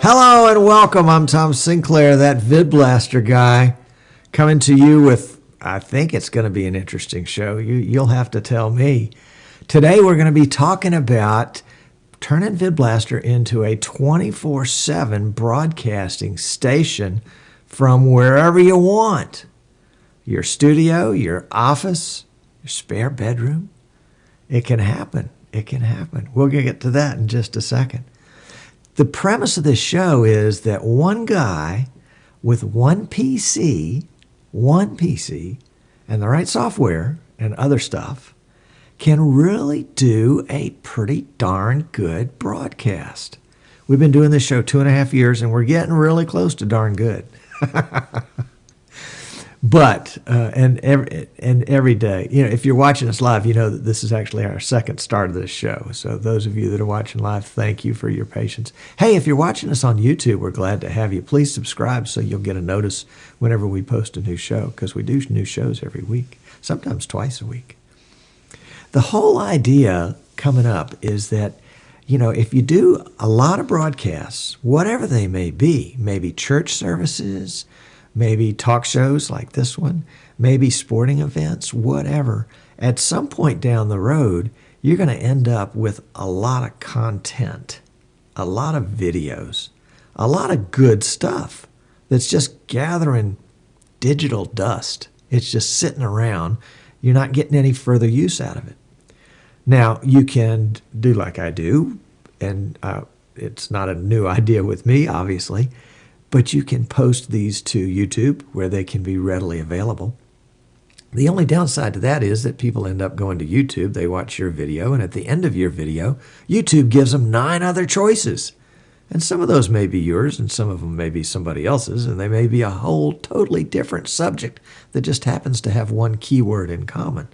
Hello and welcome. I'm Tom Sinclair, that VidBlaster guy, coming to you with, I think it's going to be an interesting show. You'll have to tell me. Today we're going to be talking about turning VidBlaster into a 24/7 broadcasting station from wherever you want. Your studio, your office, your spare bedroom. It can happen. It can happen. We'll get to that in just a second. The premise of this show is that one guy with one PC, and the right software and other stuff can really do a pretty darn good broadcast. We've been doing this show 2.5 years, and we're getting really close to darn good. But every day, if you're watching us live, you know that this is actually our second start of this show. So those of you that are watching live, thank you for your patience. Hey, if you're watching us on YouTube, we're glad to have you. Please subscribe so you'll get a notice whenever we post a new show, because we do new shows every week, sometimes twice a week. The whole idea coming up is that, if you do a lot of broadcasts, whatever they may be, maybe church services, maybe talk shows like this one, maybe sporting events, whatever. At some point down the road, you're going to end up with a lot of content, a lot of videos, a lot of good stuff that's just gathering digital dust. It's just sitting around. You're not getting any further use out of it. Now, you can do like I do, and it's not a new idea with me, obviously, but you can post these to YouTube where they can be readily available. The only downside to that is that people end up going to YouTube, they watch your video, and at the end of your video, YouTube gives them 9 other choices. And some of those may be yours, and some of them may be somebody else's, and they may be a whole totally different subject that just happens to have one keyword in common.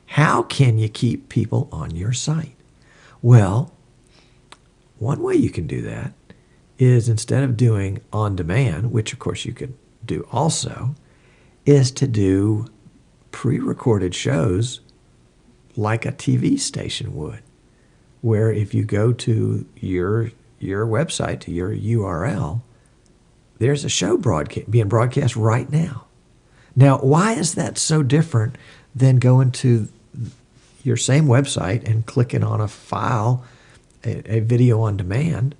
How can you keep people on your site? Well, one way you can do that is, instead of doing on demand, which of course you could do also, is to do pre-recorded shows like a TV station would, where if you go to your website, to your URL, there's a show being broadcast right now. Now, why is that so different than going to your same website and clicking on a file, a video on demand,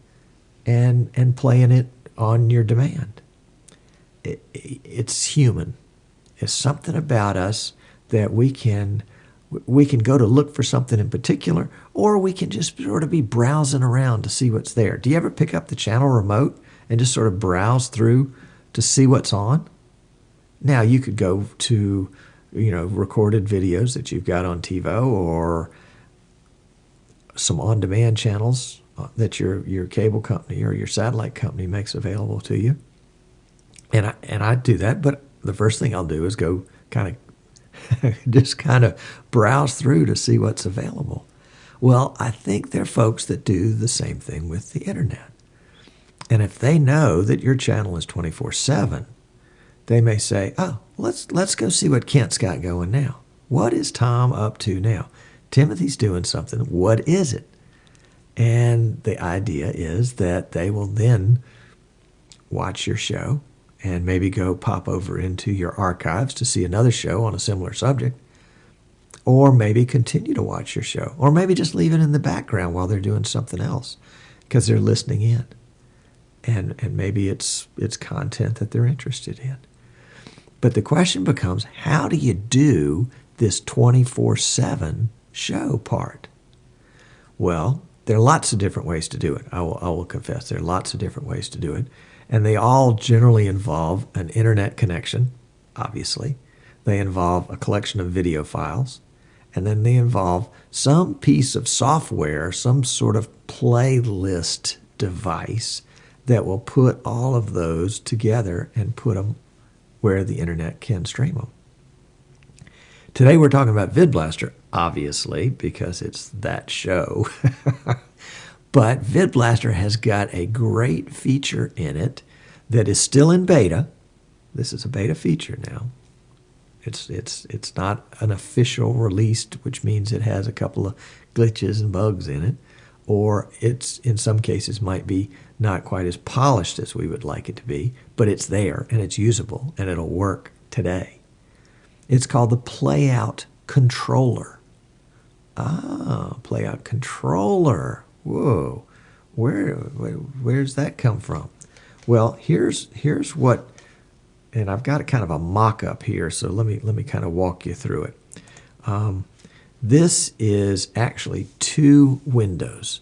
and playing it on your demand? It's human. It's something about us that we can go to look for something in particular, or we can just sort of be browsing around to see what's there. Do you ever pick up the channel remote and just sort of browse through to see what's on? Now, you could go to recorded videos that you've got on TiVo, or some on-demand channels that your cable company or your satellite company makes available to you. And I do that, but the first thing I'll do is go kind of browse through to see what's available. Well, I think there are folks that do the same thing with the internet. And if they know that your channel is 24/7, they may say, oh, let's go see what Kent's got going now. What is Tom up to now? Timothy's doing something. What is it? And the idea is that they will then watch your show and maybe go pop over into your archives to see another show on a similar subject, or maybe continue to watch your show, or maybe just leave it in the background while they're doing something else because they're listening in. And maybe it's content that they're interested in. But the question becomes, how do you do this 24/7 show part? Well, there are lots of different ways to do it. I will confess, there are lots of different ways to do it. And they all generally involve an internet connection, obviously. They involve a collection of video files. And then they involve some piece of software, some sort of playlist device that will put all of those together and put them where the internet can stream them. Today we're talking about VidBlaster, obviously, because it's that show. But VidBlaster has got a great feature in it that is still in beta. This is a beta feature now. It's not an official release, which means it has a couple of glitches and bugs in it, or it's in some cases might be not quite as polished as we would like it to be, but it's there and it's usable and it'll work today. It's called the Playout Controller. Ah, Playout Controller. Whoa, where's that come from? Well, here's what, and I've got kind of a mock-up here, so let me kind of walk you through it. This is actually two windows.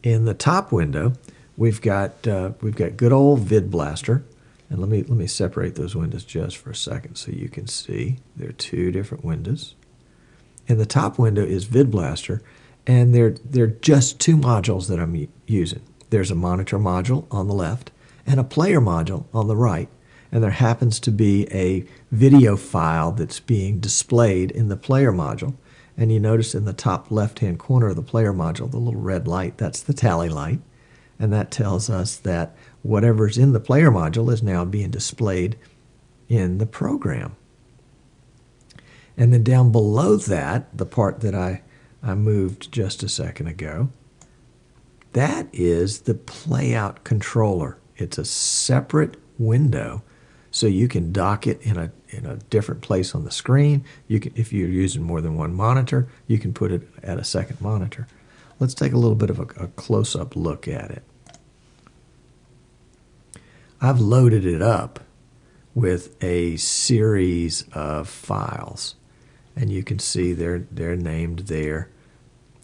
In the top window, we've got good old VidBlaster, and let me separate those windows just for a second so you can see they're two different windows. In the top window is VidBlaster, and they're just two modules that I'm using. There's a monitor module on the left and a player module on the right, and there happens to be a video file that's being displayed in the player module. And you notice in the top left-hand corner of the player module, the little red light, that's the tally light. And that tells us that whatever's in the player module is now being displayed in the program. And then down below that, the part that I moved just a second ago, that is the Playout Controller. It's a separate window, so you can dock it in a different place on the screen. You can, if you're using more than one monitor, you can put it at a second monitor. Let's take a little bit of a close-up look at it. I've loaded it up with a series of files, and you can see they're named there.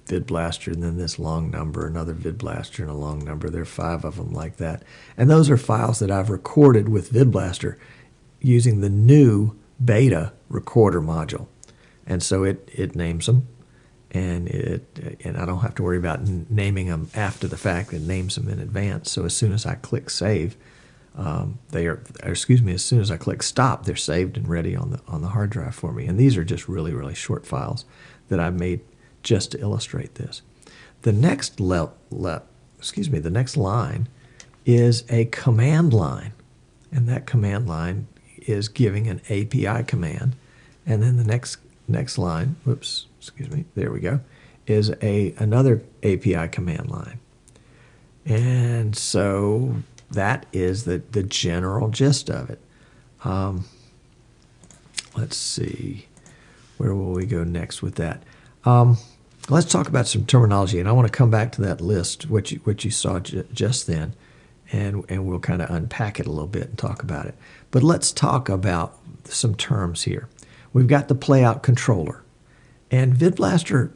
VidBlaster, and then this long number, another VidBlaster, and a long number. There are 5 of them like that. And those are files that I've recorded with VidBlaster using the new beta recorder module. And so it names them, and I don't have to worry about naming them after the fact. It names them in advance. So as soon as I click save, as soon as I click stop, they're saved and ready on the hard drive for me. And these are just really, really short files that I've made just to illustrate this. The next the next line is a command line, and that command line is giving an API command, and then the next line, there we go, is another API command line. And so that is the general gist of it. Let's see, where will we go next with that? Let's talk about some terminology, and I want to come back to that list, which you saw just then, and we'll kind of unpack it a little bit and talk about it. But let's talk about some terms here. We've got the Playout Controller, and VidBlaster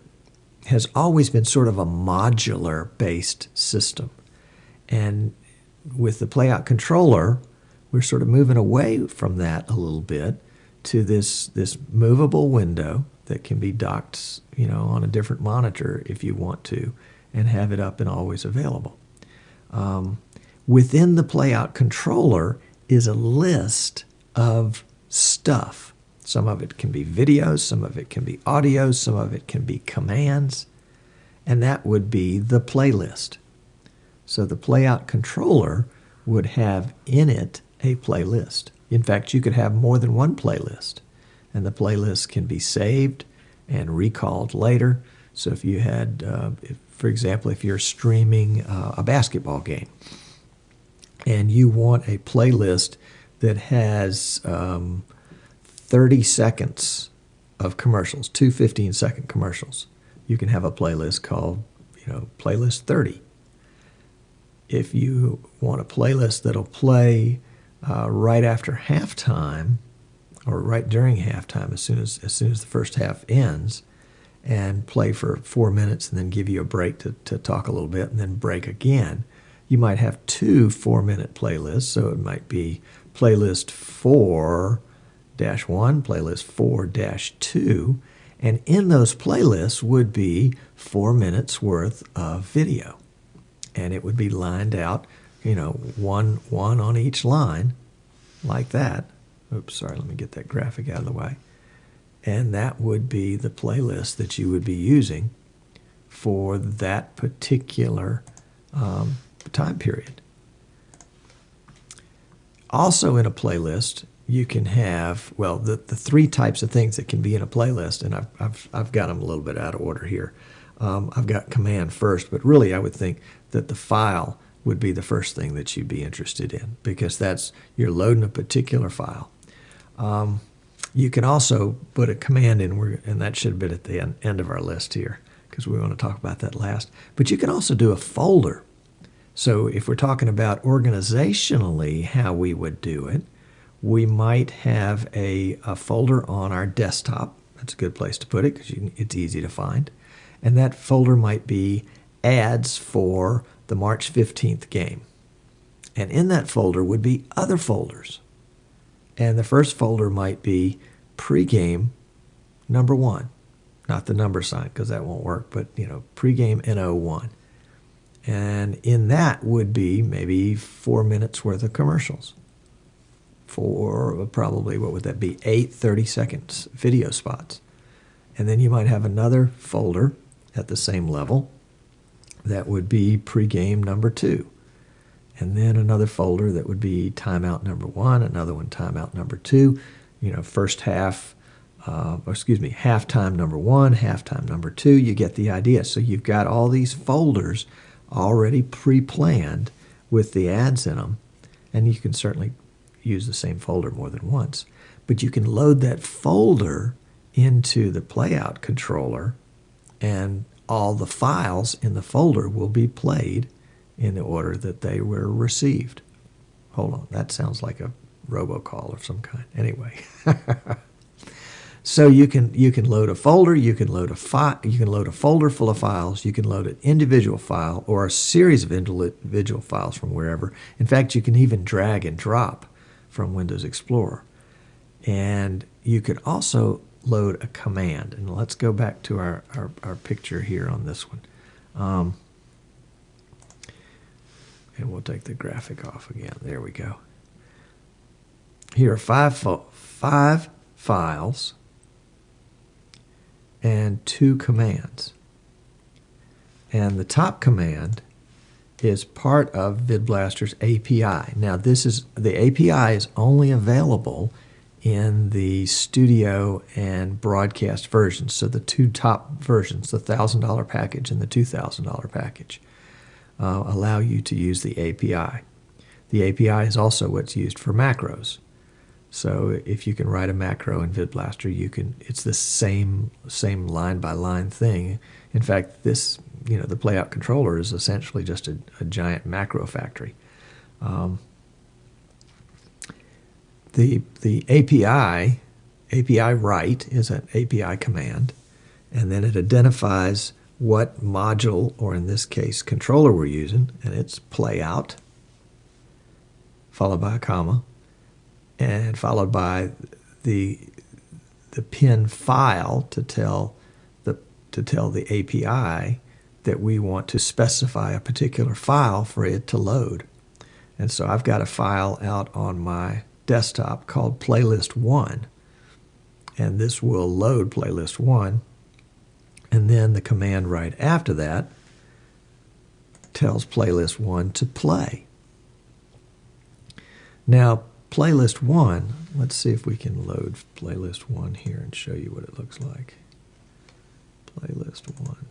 has always been sort of a modular-based system. And with the Playout Controller, we're sort of moving away from that a little bit to this movable window that can be docked, on a different monitor if you want to, and have it up and always available. Within the Playout Controller is a list of stuff. Some of it can be videos, some of it can be audio, some of it can be commands, and that would be the playlist. So the Playout Controller would have in it a playlist. In fact, you could have more than one playlist, and the playlist can be saved and recalled later. So if you had, for example, if you're streaming a basketball game and you want a playlist that has 30 seconds of commercials, two 15-second commercials, you can have a playlist called, Playlist 30. If you want a playlist that'll play right after halftime, or right during halftime, as soon as the first half ends, and play for 4 minutes and then give you a break to talk a little bit and then break again, you might have two 4-minute playlists. So it might be playlist 4-1, playlist 4-2, and in those playlists would be 4 minutes worth of video, and it would be lined out, one on each line, like that. Oops, sorry, let me get that graphic out of the way. And that would be the playlist that you would be using for that particular time period. Also in a playlist, you can have, the 3 types of things that can be in a playlist, and I've got them a little bit out of order here. I've got command first, but really I would think that the file would be the first thing that you'd be interested in, because you're loading a particular file. You can also put a command in, and that should have been at the end of our list here, because we want to talk about that last. But you can also do a folder. So if we're talking about organizationally how we would do it, we might have a folder on our desktop. That's a good place to put it because it's easy to find. And that folder might be ads for the March 15th game. And in that folder would be other folders. And the first folder might be pregame number 1. Not the number sign because that won't work, but pregame NO1. And in that would be maybe 4 minutes worth of commercials. For probably, what would that be, 8 30-second video spots. And then you might have another folder at the same level that would be pregame number 2. And then another folder that would be timeout number 1, another one timeout number 2, first half, halftime number 1, halftime number 2. You get the idea. So you've got all these folders already pre-planned with the ads in them, and you can certainly use the same folder more than once. But you can load that folder into the Playout Controller, and all the files in the folder will be played in the order that they were received. Hold on, that sounds like a robocall of some kind. Anyway, so you can load a folder, you can load a folder full of files, you can load an individual file or a series of individual files from wherever. In fact, you can even drag and drop from Windows Explorer. And you could also load a command. And let's go back to our picture here on this one. And we'll take the graphic off again. There we go. Here are five files and 2 commands. And the top command is part of VidBlaster's API. Now the API is only available in the studio and broadcast versions. So the 2 top versions, the $1,000 package and the $2,000 package, allow you to use the API. The API is also what's used for macros. So if you can write a macro in VidBlaster, it's the same line by line thing. In fact, the Playout Controller is essentially just a giant macro factory. The API write is an API command, and then it identifies what module, or in this case, controller we're using, and it's Playout, followed by a comma, and followed by the pin file to tell the API that we want to specify a particular file for it to load. And so I've got a file out on my desktop called Playlist 1, and this will load Playlist 1, and then the command right after that tells Playlist 1 to play. Now Playlist 1, let's see if we can load Playlist 1 here and show you what it looks like. Playlist 1.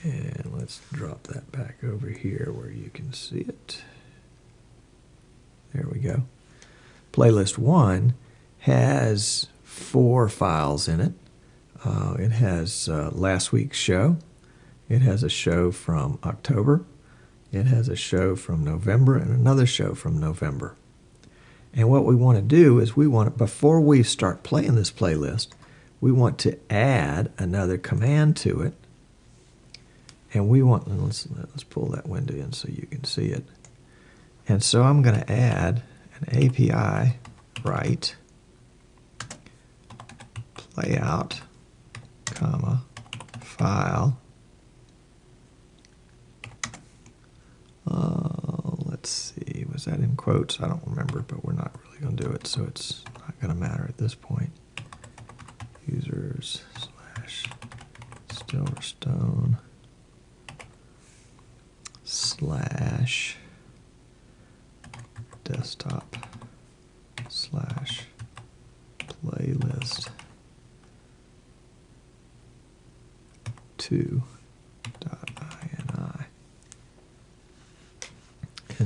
And let's drop that back over here where you can see it. There we go. Playlist 1 has 4 files in it. It has last week's show. It has a show from October. It has a show from November and another show from November. And what we want to do is before we start playing this playlist, we want to add another command to it. And let's pull that window in so you can see it. And so I'm going to add an API write playout, comma, file. Let's see, was that in quotes? I don't remember, but we're not really going to do it, so it's not going to matter at this point. Users / Silverstone / desktop / playlist 2.ini.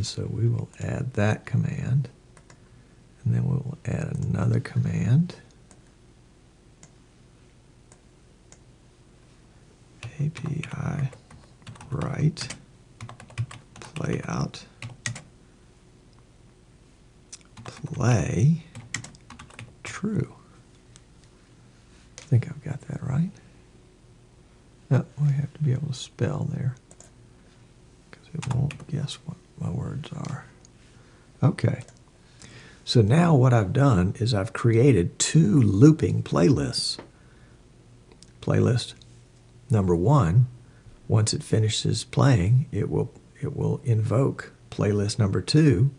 And so we will add that command, and then we'll add another command. API write playout play true. I think I've got that right. Oh, we have to be able to spell there because it won't guess what my words are. Okay. So now what I've done is I've created two looping playlists. Playlist number 1, once it finishes playing, it will invoke playlist number 2.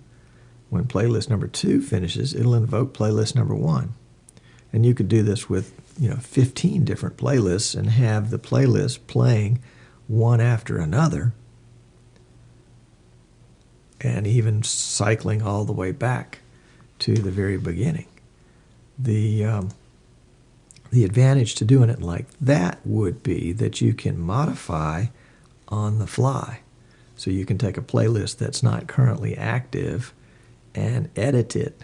When playlist number 2 finishes, it'll invoke playlist number 1. And you could do this with 15 different playlists and have the playlist playing one after another, and even cycling all the way back to the very beginning. The advantage to doing it like that would be that you can modify on the fly. So you can take a playlist that's not currently active and edit it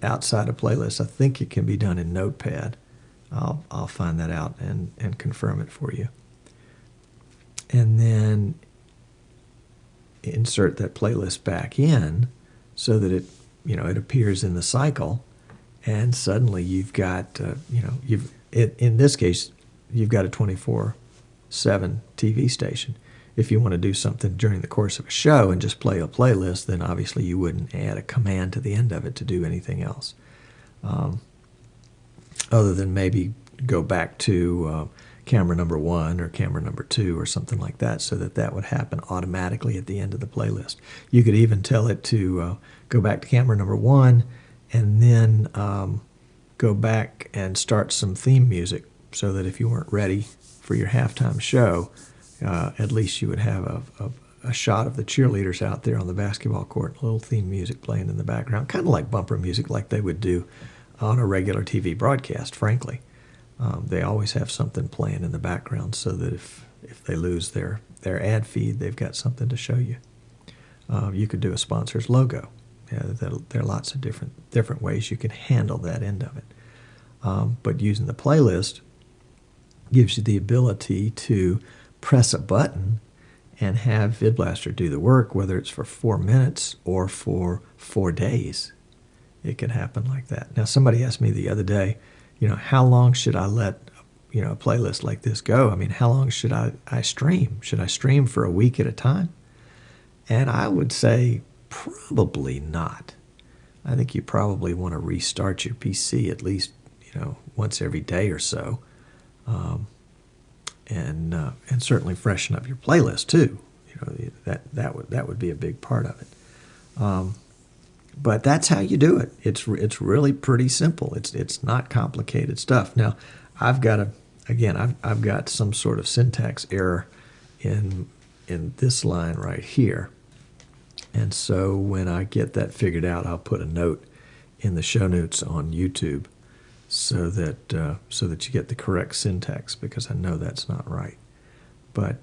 outside a playlist. I think it can be done in Notepad. I'll find that out and confirm it for you. And then insert that playlist back in so that it appears in the cycle, and suddenly you've got in this case you've got a 24/7 TV station. If you want to do something during the course of a show and just play a playlist, then obviously you wouldn't add a command to the end of it to do anything else, other than maybe go back to camera number 1 or camera number 2 or something like that, so that would happen automatically at the end of the playlist. You could even tell it to go back to camera number 1 and then go back and start some theme music, so that if you weren't ready for your halftime show, at least you would have a shot of the cheerleaders out there on the basketball court, a little theme music playing in the background, kind of like bumper music like they would do on a regular TV broadcast, frankly. They always have something playing in the background so that if they lose their ad feed, they've got something to show you. You could do a sponsor's logo. There are lots of different ways you can handle that end of it. But using the playlist gives you the ability to press a button and have VidBlaster do the work, whether it's for 4 minutes or for 4 days. It can happen like that. Now, somebody asked me the other day, how long should I let a playlist like this go? I mean, how long should I stream? Should I stream for a week at a time? And I would say probably not. I think you probably want to restart your PC at least once every day or so, and certainly freshen up your playlist too. That would be a big part of it. But that's how you do it. It's really pretty simple. It's not complicated stuff. Now, I've got some sort of syntax error in this line right here. And so when I get that figured out, I'll put a note in the show notes on YouTube so that you get the correct syntax, because I know that's not right. But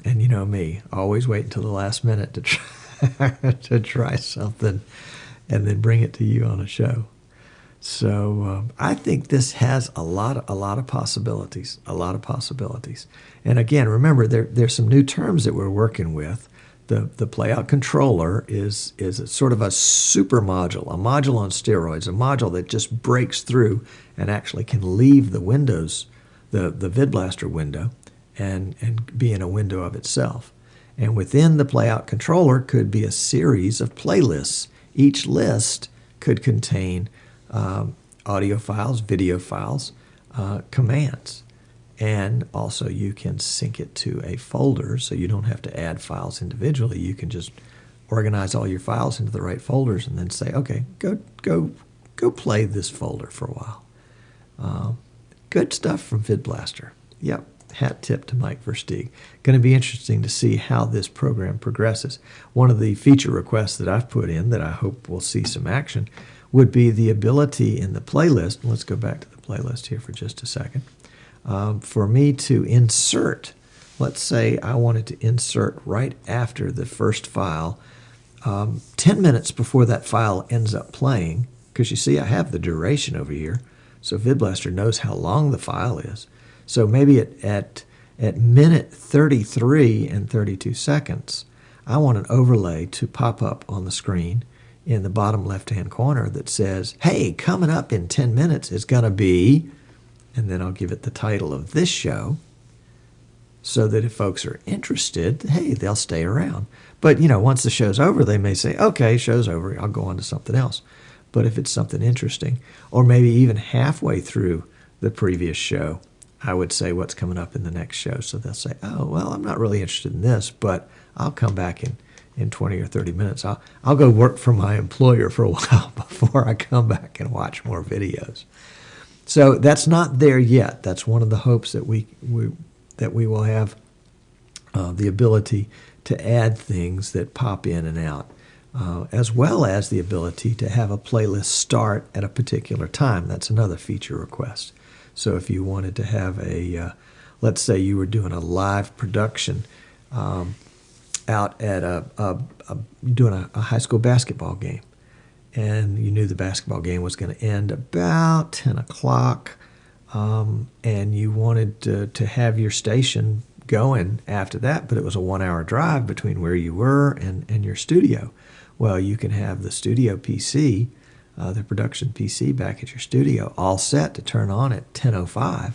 and you know me, always wait until the last minute to try something and then bring it to you on a show. So I think this has a lot of possibilities, And again, remember there's some new terms that we're working with. The Playout Controller is sort of a super module, a module on steroids, a module that just breaks through and actually can leave the windows, the VidBlaster window, and be in a window of itself. And within the Playout Controller could be a series of playlists. Each list could contain audio files, video files, commands. And also you can sync it to a folder, so you don't have to add files individually. You can just organize all your files into the right folders and then say, okay, go play this folder for a while. Good stuff from VidBlaster. Yep, hat tip to Mike Versteeg. Going to be interesting to see how this program progresses. One of the feature requests that I've put in that I hope will see some action would be the ability in the playlist. Let's go back to the playlist here for just a second. For me to insert let's say I wanted to insert right after the first file, 10 minutes before that file ends up playing, because you see I have the duration over here, so VidBlaster knows how long the file is. So maybe at minute 33 and 32 seconds, I want an overlay to pop up on the screen in the bottom left-hand corner that says, hey, coming up in 10 minutes is going to be, and then I'll give it the title of this show, so that if folks are interested, hey, they'll stay around. But, once the show's over, they may say, okay, show's over, I'll go on to something else. But if it's something interesting, or maybe even halfway through the previous show, I would say what's coming up in the next show. So they'll say, oh, well, I'm not really interested in this, but I'll come back in 20 or 30 minutes. I'll go work for my employer for a while before I come back and watch more videos. So that's not there yet. That's one of the hopes that we will have the ability to add things that pop in and out, as well as the ability to have a playlist start at a particular time. That's another feature request. So if you wanted to have let's say you were doing a live production out at doing a high school basketball game, and you knew the basketball game was going to end about 10 o'clock, and you wanted to have your station going after that, but it was a 1-hour drive between where you were and your studio. Well, you can have the studio PC, the production PC back at your studio, all set to turn on at 10:05,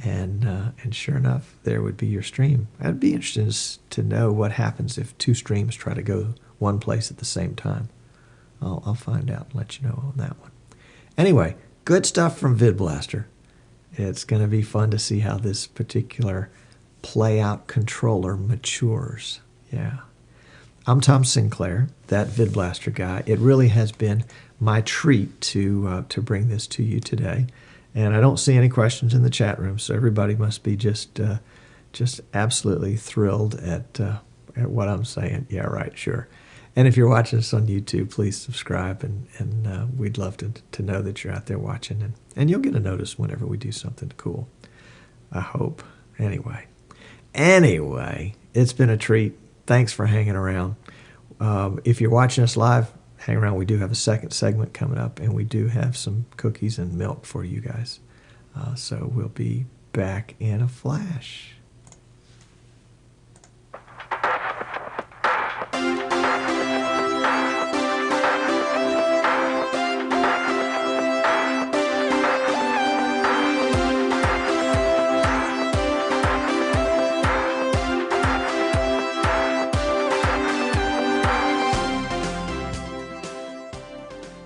and sure enough, there would be your stream. I'd be interested to know what happens if two streams try to go one place at the same time. I'll find out and let you know on that one. Anyway, good stuff from VidBlaster. It's going to be fun to see how this particular Playout Controller matures. Yeah. I'm Tom Sinclair, that VidBlaster guy. It really has been my treat to bring this to you today. And I don't see any questions in the chat room, so everybody must be just absolutely thrilled at what I'm saying. Yeah, right, sure. And if you're watching us on YouTube, please subscribe, and we'd love to know that you're out there watching. And you'll get a notice whenever we do something cool, I hope. Anyway, it's been a treat. Thanks for hanging around. If you're watching us live, hang around. We do have a second segment coming up, and we do have some cookies and milk for you guys. So we'll be back in a flash.